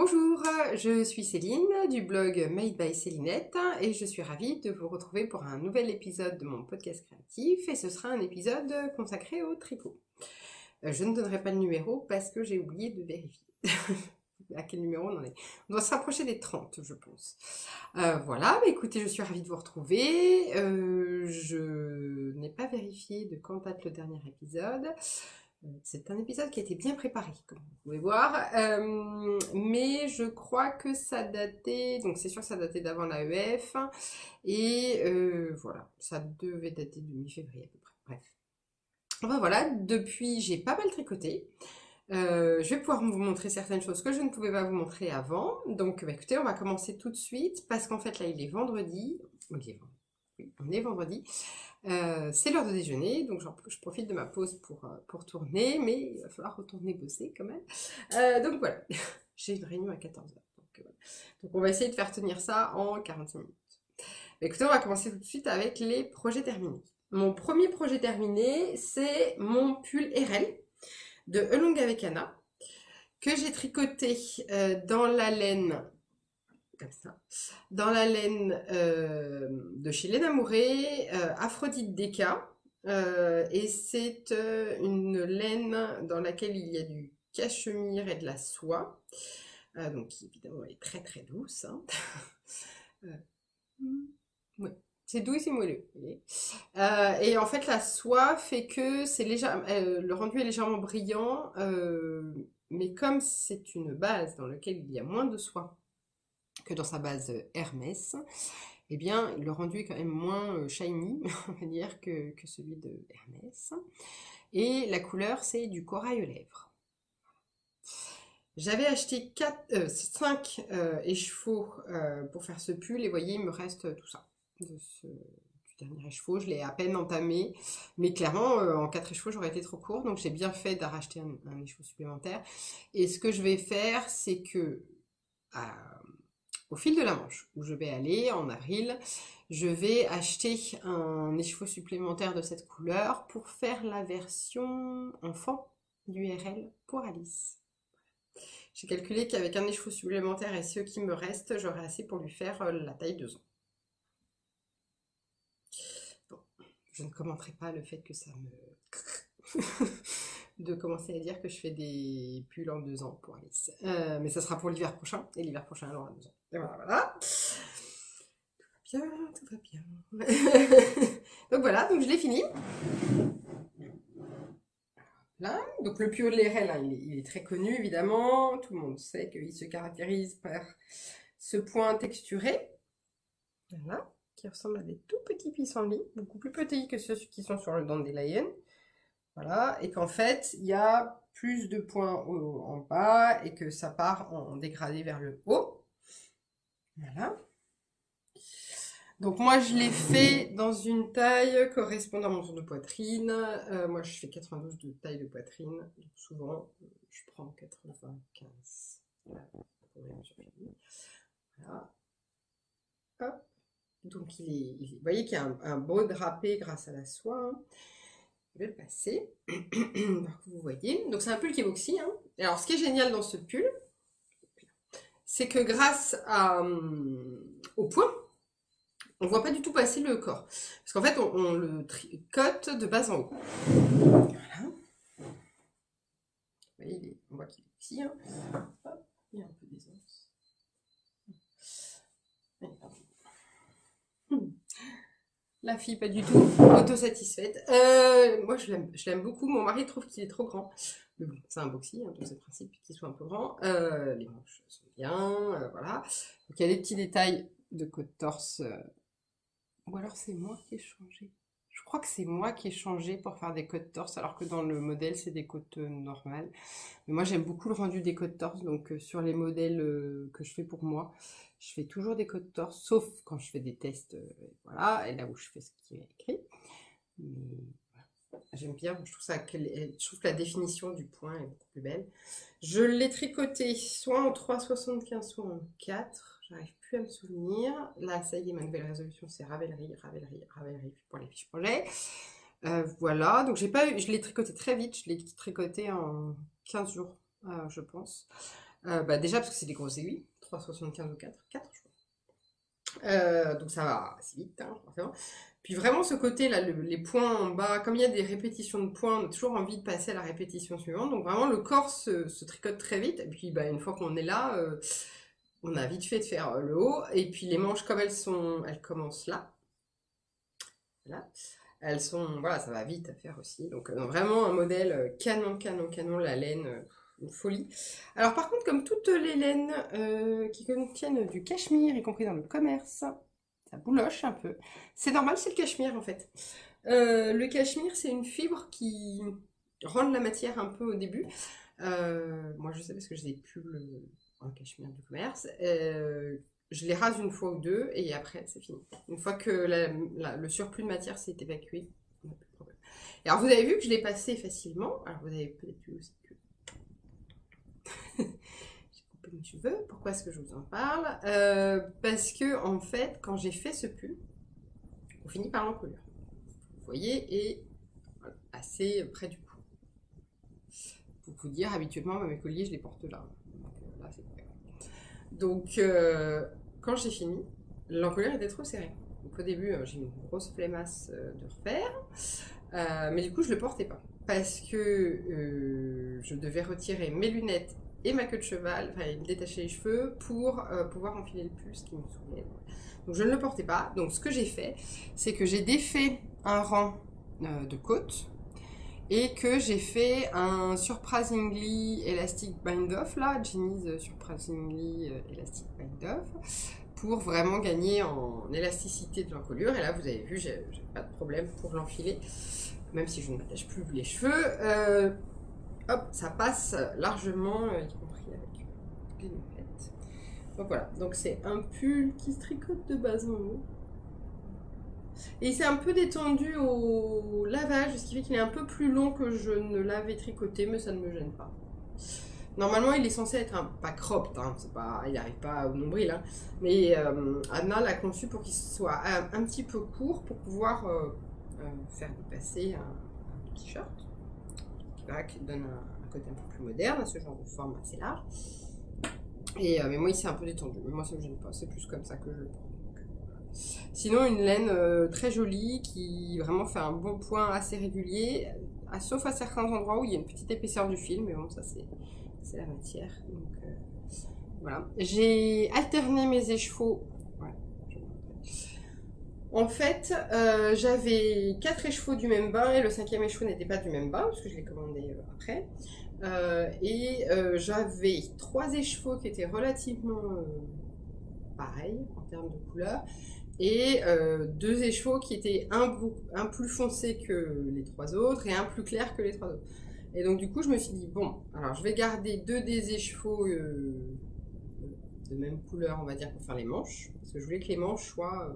Bonjour, je suis Céline du blog Made by Célinette et je suis ravie de vous retrouver pour un nouvel épisode de mon podcast créatif et ce sera un épisode consacré au tricot. Je ne donnerai pas le numéro parce que j'ai oublié de vérifier à quel numéro on en est. On doit se rapprocher des 30 je pense. Voilà, écoutez, je suis ravie de vous retrouver. Je n'ai pas vérifié de quand date le dernier épisode. C'est un épisode qui a été bien préparé, comme vous pouvez voir, mais je crois que ça datait, donc c'est sûr ça datait d'avant l'AEF, et voilà, ça devait dater de mi-février à peu près, bref. Enfin voilà, depuis j'ai pas mal tricoté. Je vais pouvoir vous montrer certaines choses que je ne pouvais pas vous montrer avant, donc bah, écoutez, on va commencer tout de suite, parce qu'en fait là il est vendredi, oui, on est vendredi. C'est l'heure de déjeuner, donc je profite de ma pause pour tourner, mais il va falloir retourner bosser quand même. Donc voilà, j'ai une réunion à 14h. Voilà. Donc on va essayer de faire tenir ça en 45 minutes. Écoutez, on va commencer tout de suite avec les projets terminés. Mon premier projet terminé, c'est mon pull RL de Elong avec Anna, que j'ai tricoté dans la laine comme ça, dans la laine de chez Laine Amourée, Aphrodite Deka, et c'est une laine dans laquelle il y a du cachemire et de la soie, donc évidemment elle est très très douce, hein. Ouais. C'est doux et c'est moelleux. Et en fait la soie fait que c'est le rendu est légèrement brillant, mais comme c'est une base dans laquelle il y a moins de soie que dans sa base Hermès, eh bien, le rendu est quand même moins shiny, on va dire, que celui de Hermès. Et la couleur, c'est du corail aux lèvres. J'avais acheté 5 écheveaux pour faire ce pull, et vous voyez, il me reste tout ça. Du dernier écheveau, je l'ai à peine entamé, mais clairement, en 4 écheveaux, j'aurais été trop court, donc j'ai bien fait d'arracher un écheveau supplémentaire. Et ce que je vais faire, c'est que au fil de la Manche, où je vais aller en avril, je vais acheter un écheveau supplémentaire de cette couleur pour faire la version enfant du RL pour Alice. J'ai calculé qu'avec un écheveau supplémentaire et ceux qui me restent, j'aurai assez pour lui faire la taille 2 ans. Bon, je ne commenterai pas le fait que ça me... de commencer à dire que je fais des pulls en 2 ans pour Alice. Mais ça sera pour l'hiver prochain, et l'hiver prochain elle aura 2 ans. Et voilà, voilà. Tout va bien. Donc voilà, donc je l'ai fini. Là, donc le pull RL, hein, il est très connu évidemment. Tout le monde sait qu'il se caractérise par ce point texturé. Voilà, qui ressemble à des tout petits pissenlits, beaucoup plus petits que ceux qui sont sur le dandelion. Voilà, et qu'en fait, il y a plus de points en bas et que ça part en dégradé vers le haut. Voilà. Donc moi je l'ai fait dans une taille correspondant à mon tour de poitrine. Moi je fais 92 de taille de poitrine. Donc souvent je prends 95. Voilà. Voilà. Hop. Donc vous voyez qu'il y a un beau drapé grâce à la soie, hein. Je vais le passer. Vous voyez. Donc c'est un pull qui est boxy, hein. Et alors ce qui est génial dans ce pull, c'est que grâce au point, on ne voit pas du tout passer le corps. Parce qu'en fait, on le tricote de bas en haut. Voilà. Vous voyez, on voit qu'il est petit, hein. Hop, il y a un peu d'aisance. La fille, pas du tout autosatisfaite. Moi, je l'aime beaucoup. Mon mari trouve qu'il est trop grand. Mais bon, c'est un boxy, hein, donc c'est le principe qu'il soit un peu grand. Les manches sont bien, voilà. Donc il y a des petits détails de côte-torse. Ou alors c'est moi qui ai changé. Je crois que c'est moi qui ai changé pour faire des côtes torse, alors que dans le modèle, c'est des côtes normales. Mais moi, j'aime beaucoup le rendu des côtes torse, donc sur les modèles que je fais pour moi, je fais toujours des côtes torse, sauf quand je fais des tests, voilà, et là où je fais ce qui est écrit. Mais voilà. J'aime bien, je trouve que la définition du point est beaucoup plus belle. Je l'ai tricoté soit en 3,75, soit en 4. J'arrive plus à me souvenir. Là, ça y est, ma nouvelle résolution, c'est Ravelry pour les fiches projets. Voilà, donc je l'ai tricoté très vite. Je l'ai tricoté en 15 jours, je pense. Déjà parce que c'est des grosses aiguilles, 3,75 ou 4 je crois. Donc ça va assez vite, hein, forcément. Puis vraiment ce côté là, les points en bas, comme il y a des répétitions de points, on a toujours envie de passer à la répétition suivante. Donc vraiment le corps se tricote très vite. Et puis une fois qu'on est là, on a vite fait de faire le haut. Et puis les manches comme elles commencent là. Voilà. Elles sont, voilà, ça va vite à faire aussi. Donc vraiment un modèle canon, la laine, une folie. Alors par contre, comme toutes les laines qui contiennent du cachemire, y compris dans le commerce, ça bouloche un peu. C'est normal, c'est le cachemire en fait. Le cachemire, c'est une fibre qui rend la matière un peu au début. Moi, je sais parce que je n'ai plus en cachemire du commerce. Je les rase une fois ou deux et après, c'est fini. Une fois que le surplus de matière s'est évacué, on n'a plus de problème. Et alors, vous avez vu que je l'ai passé facilement. Alors, vous avez peut-être vu aussi que j'ai coupé mes cheveux. Pourquoi est-ce que je vous en parle? Parce que, en fait, quand j'ai fait ce pull, on finit par l'encolure. Vous voyez, et voilà, assez près du cou. Pour vous dire, habituellement, mes colliers, je les porte là. Donc, là, c'est près. Donc, quand j'ai fini, l'encolure était trop serrée. Donc, au début, j'ai eu une grosse flemmasse de refaire. Mais du coup, je le portais pas. Parce que je devais retirer mes lunettes et ma queue de cheval, enfin, me détacher les cheveux pour pouvoir enfiler le pull, ce qui me saoulait. Donc, je ne le portais pas. Donc, ce que j'ai fait, c'est que j'ai défait un rang de côte et que j'ai fait un surprisingly elastic bind off là, Jenny's surprisingly elastic bind off, pour vraiment gagner en élasticité de l'encolure. Et là, vous avez vu, j'ai pas de problème pour l'enfiler, même si je ne m'attache plus les cheveux. Hop, ça passe largement, y compris avec les lunettes. Donc voilà, donc c'est un pull qui se tricote de bas en haut. Et il s'est un peu détendu au lavage, ce qui fait qu'il est un peu plus long que je ne l'avais tricoté, mais ça ne me gêne pas. Normalement, il est censé être pas cropped, hein, il n'arrive pas au nombril, hein, mais Anna l'a conçu pour qu'il soit un petit peu court pour pouvoir faire passer un t-shirt qui donne un côté un peu plus moderne à ce genre de forme assez large. Mais moi, il s'est un peu détendu, mais moi ça ne me gêne pas, c'est plus comme ça que je le prends. Sinon, une laine très jolie qui vraiment fait un bon point assez régulier, sauf à certains endroits où il y a une petite épaisseur du fil, mais bon, ça c'est la matière. Donc voilà. J'ai alterné mes écheveaux. Ouais. En fait, j'avais 4 écheveaux du même bain et le 5e écheveau n'était pas du même bain parce que je l'ai commandé après. J'avais 3 écheveaux qui étaient relativement pareils en termes de couleur. Et 2 écheveaux qui étaient un plus foncé que les 3 autres et un plus clair que les 3 autres. Et donc du coup je me suis dit bon, alors je vais garder 2 des écheveaux de même couleur on va dire pour faire les manches, parce que je voulais que les manches soient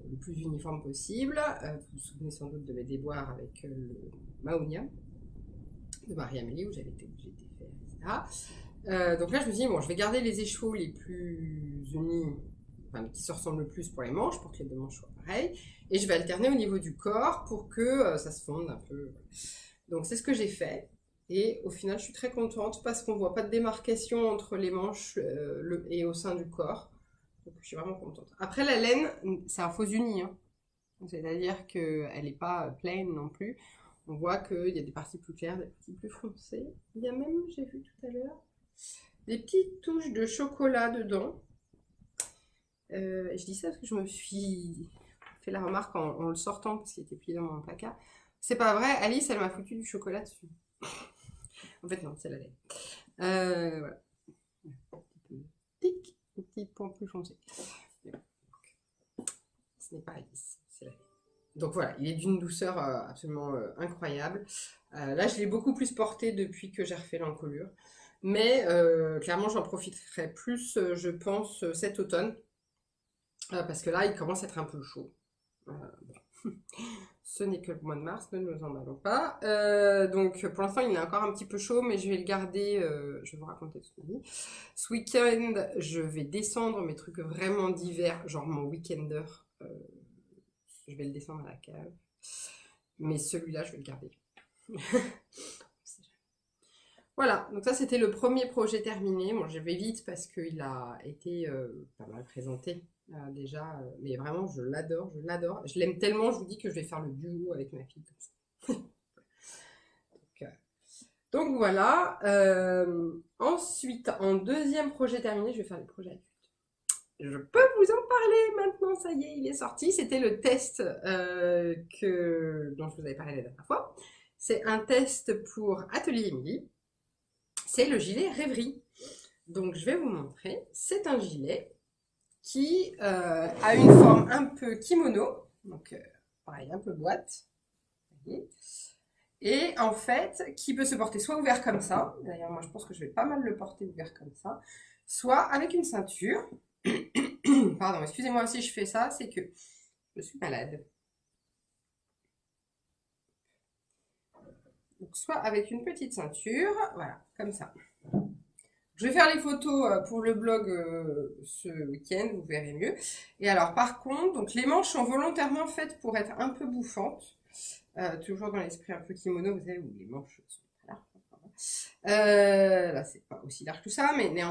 le plus uniforme possible. Vous vous souvenez sans doute de mes déboires avec le Mahonia de Marie-Amélie où j'avais été obligée de défaire, etc. Donc là je me suis dit bon, je vais garder les écheveaux les plus unis, enfin, qui se ressemblent le plus pour les manches, pour que les deux manches soient pareilles. Et je vais alterner au niveau du corps pour que ça se fonde un peu. Donc c'est ce que j'ai fait. Et au final, je suis très contente parce qu'on ne voit pas de démarcation entre les manches et au sein du corps. Donc je suis vraiment contente. Après, la laine, c'est un faux uni. Hein. C'est-à-dire qu'elle n'est pas pleine non plus. On voit qu'il y a des parties plus claires, des parties plus foncées. Il y a même, j'ai vu tout à l'heure, des petites touches de chocolat dedans. Je dis ça parce que je me suis fait la remarque en le sortant parce qu'il était plié dans mon placard. C'est pas vrai, Alice, elle m'a foutu du chocolat dessus. En fait, non, c'est la laine. Voilà. Tic, un petit point plus foncé. Ce n'est pas Alice, c'est la laine. Donc voilà, il est d'une douceur absolument incroyable. Là, je l'ai beaucoup plus porté depuis que j'ai refait l'encolure. Mais clairement, j'en profiterai plus, je pense, cet automne. Parce que là, il commence à être un peu chaud. Bon. Ce n'est que le mois de mars, ne nous emballons pas. Donc pour l'instant, il est encore un petit peu chaud, mais je vais le garder. Je vais vous raconter ce que je dis. Ce week-end, je vais descendre mes trucs vraiment d'hiver, genre mon weekender. Je vais le descendre à la cave. Mais celui-là, je vais le garder. Voilà, donc ça c'était le premier projet terminé. Bon, je vais vite parce qu'il a été pas mal présenté déjà, mais vraiment je l'adore, je l'adore. Je l'aime tellement, je vous dis que je vais faire le duo avec ma fille comme ça. Donc, donc voilà. Ensuite, en deuxième projet terminé, je vais faire les projets adultes. Je peux vous en parler maintenant, ça y est, il est sorti. C'était le test dont je vous avais parlé la dernière fois. C'est un test pour Atelier Émilie. C'est le gilet Rêverie. Donc je vais vous montrer. C'est un gilet qui a une forme un peu kimono. Donc pareil, un peu boîte. Et en fait, qui peut se porter soit ouvert comme ça. D'ailleurs, moi je pense que je vais pas mal le porter ouvert comme ça. Soit avec une ceinture. Pardon, excusez-moi si je fais ça, c'est que je suis malade. Donc, soit avec une petite ceinture, voilà, comme ça. Je vais faire les photos pour le blog ce week-end, vous verrez mieux. Et alors, par contre, donc les manches sont volontairement faites pour être un peu bouffantes. Toujours dans l'esprit un peu kimono, vous savez, où les manches sont pas larges. Là, c'est pas aussi large que ça, mais néanmoins.